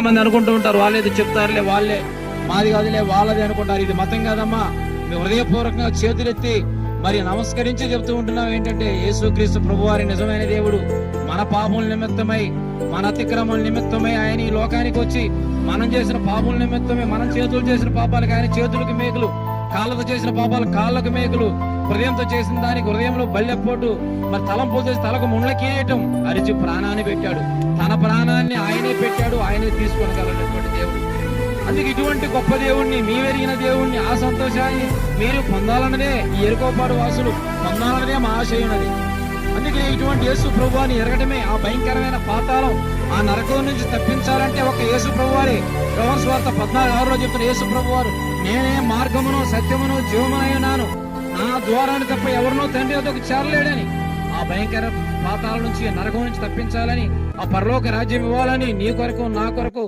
మంది అనుకుంటూ ఉంటారు, వాళ్ళేది చెప్తారులే, వాళ్ళే మాది కాదులే, వాళ్ళది అనుకుంటారు. ఇది మతం కాదమ్మా. మీ హృదయపూర్వకంగా చేతులెత్తి మరి నమస్కరించి చెప్తూ ఉంటున్నాం ఏంటంటే, యేసుక్రీస్తు ప్రభువారి నిజమైన దేవుడు మన పాపముల నిమిత్తమై, మన అతిక్రమల నిమిత్తమై ఆయన ఈ లోకానికి వచ్చి మనం చేసిన పాపముల నిమిత్తమే, మనం చేతులు చేసిన పాపాలకు ఆయన చేతులకు మేకులు, కాళ్ళతో చేసిన పాపాలు కాళ్ళకు మేకులు, హృదయంతో చేసిన దానికి హృదయంలో బల్లెపోటు, మరి తలంపులు చేసి తలకు ముళ్ళ కీయటం, అరిచి ప్రాణాన్ని పెట్టాడు. తన ప్రాణాన్ని ఆయనే పెట్టాడు, ఆయనే తీసుకోగలనటువంటి దేవుడు. అందుకే ఇటువంటి గొప్ప దేవుణ్ణి, మీవెరిగిన దేవుణ్ణి, ఆ సంతోషాన్ని మీరు పొందాలన్నదే ఈ ఎరుకోపాడు వాసులు పొందాలన్నదే మా ఆశయున్నది. అందుకే ఇటువంటి యేసు ప్రభువాని ఎరగటమే, ఆ భయంకరమైన పాతాళం, ఆ నరకం నుంచి తప్పించాలంటే ఒక యేసు ప్రభువారే. యోహాను సువార్త 14:6 చెప్తున్న యేసు ప్రభువారు, నేనే మార్గమును సత్యమును జీవమునై ఉన్నాను, నా ద్వారాన్ని తప్ప ఎవరినో తండ్రి వద్దకు చేరలేడని. ఆ భయంకర పాతాల నుంచి, నరకం నుంచి తప్పించాలని, ఆ పరలోక రాజ్యం ఇవ్వాలని నీ కొరకు నా కొరకు